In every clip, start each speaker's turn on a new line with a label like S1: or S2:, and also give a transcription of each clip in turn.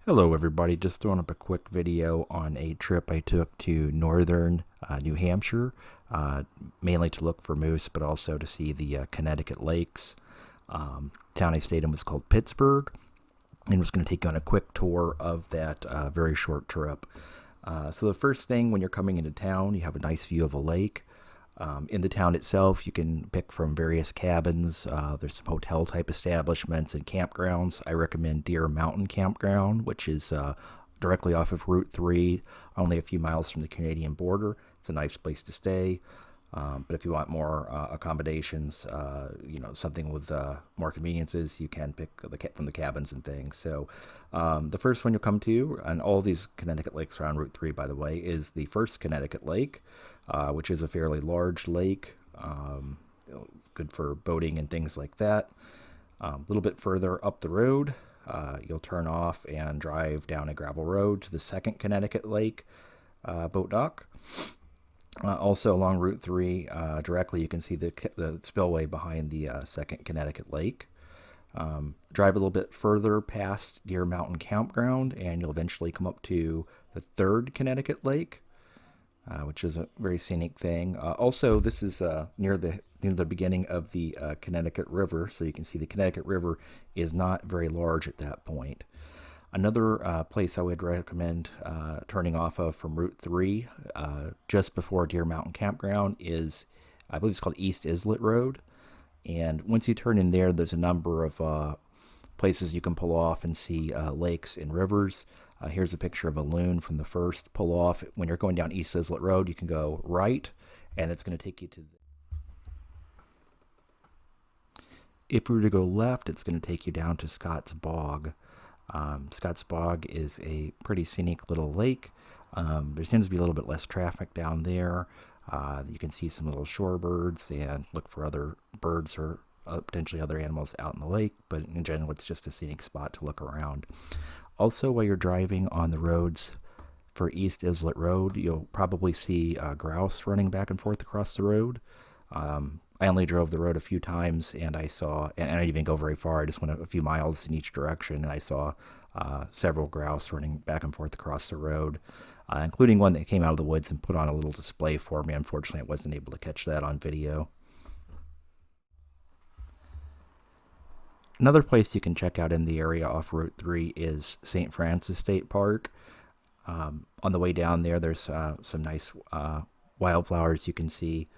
S1: Hello everybody, just throwing up a quick video on a trip I took to northern New Hampshire, mainly to look for moose, but also to see the Connecticut lakes. Town I stayed in was called Pittsburgh, and was going to take you on a quick tour of that very short trip. So the first thing, when you're coming into town, you have a nice view of a lake. In the town itself, you can pick from various cabins. There's some hotel type establishments and campgrounds. I recommend Deer Mountain Campground, which is directly off of Route 3, only a few miles from the Canadian border. It's a nice place to stay. But if you want more accommodations, something with more conveniences, you can pick from the cabins and things. So the first one you'll come to, and all these Connecticut lakes are on Route 3, by the way, is the First Connecticut Lake, which is a fairly large lake, good for boating and things like that. A little bit further up the road, you'll turn off and drive down a gravel road to the Second Connecticut Lake boat dock. Also along Route 3, directly you can see the spillway behind the Second Connecticut Lake. Drive a little bit further past Deer Mountain Campground, and you'll eventually come up to the Third Connecticut Lake, which is a very scenic thing. Also, this is near the beginning of the Connecticut River, so you can see the Connecticut River is not very large at that point. Another place I would recommend turning off of from Route 3, just before Deer Mountain Campground, is, I believe it's called East Islet Road. And once you turn in there, there's a number of places you can pull off and see lakes and rivers. Here's a picture of a loon from the first pull off. When you're going down East Islet Road, you can go right, and it's going to take you to if we were to go left, it's going to take you down to Scott's Bog. Scott's Bog is a pretty scenic little lake. There tends to be a little bit less traffic down there. You can see some little shorebirds and look for other birds or potentially other animals out in the lake, but in general it's just a scenic spot to look around. Also, while you're driving on the roads for East Islet Road, you'll probably see grouse running back and forth across the road. I only drove the road a few times, and I didn't even go very far. I just went a few miles in each direction, and I saw several grouse running back and forth across the road, including one that came out of the woods and put on a little display for me. Unfortunately, I wasn't able to catch that on video. Another place you can check out in the area off Route 3 is St. Francis State Park. On the way down there, there's some nice wildflowers you can see.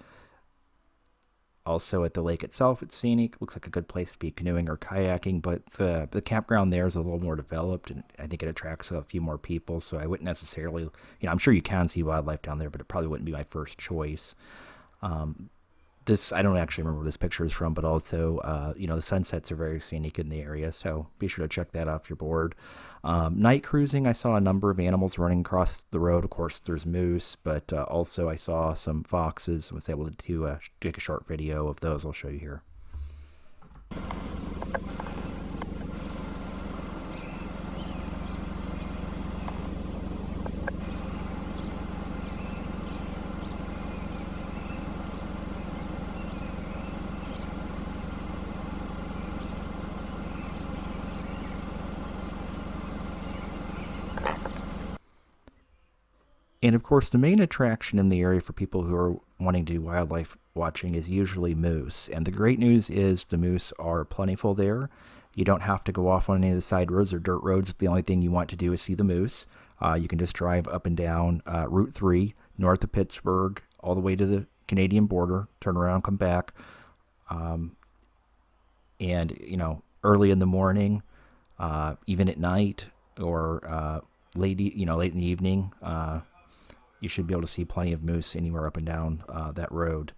S1: Also at the lake itself, it's scenic. Looks like a good place to be canoeing or kayaking, but the campground there is a little more developed, and I think it attracts a few more people, so I wouldn't necessarily, I'm sure you can see wildlife down there, but it probably wouldn't be my first choice. I don't actually remember where this picture is from, but also, the sunsets are very scenic in the area, so be sure to check that out if you're bored. Night cruising, I saw a number of animals running across the road. Of course, there's moose, but also I saw some foxes and was able to take a short video of those. I'll show you here. And of course, the main attraction in the area for people who are wanting to do wildlife watching is usually moose. And the great news is the moose are plentiful there. You don't have to go off on any of the side roads or dirt roads if the only thing you want to do is see the moose. You can just drive up and down Route 3, north of Pittsburgh, all the way to the Canadian border, turn around, come back. Early in the morning, even at night, or late in the evening, you should be able to see plenty of moose anywhere up and down that road.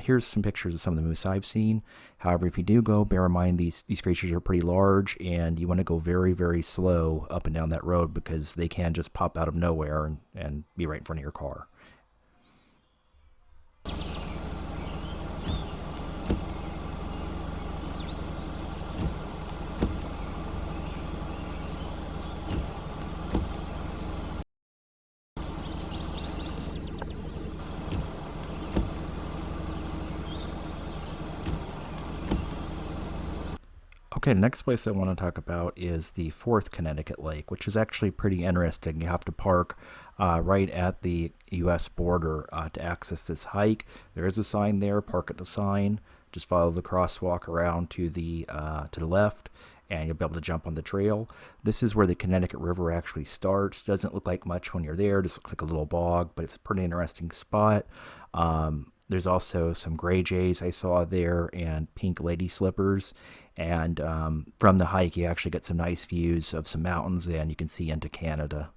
S1: Here's some pictures of some of the moose I've seen. However, if you do go, bear in mind these creatures are pretty large, and you want to go very, very slow up and down that road because they can just pop out of nowhere and be right in front of your car. Okay, the next place I want to talk about is the fourth Connecticut lake, which is actually pretty interesting. You have to park right at the U.S. border to access this hike. There is a sign there, park at the sign. Just follow the crosswalk around to the left, and you'll be able to jump on the trail. This is where the Connecticut River actually starts. Doesn't look like much when you're there, just looks like a little bog, but it's a pretty interesting spot. There's also some gray jays I saw there and pink lady slippers. And from the hike, you actually get some nice views of some mountains and you can see into Canada.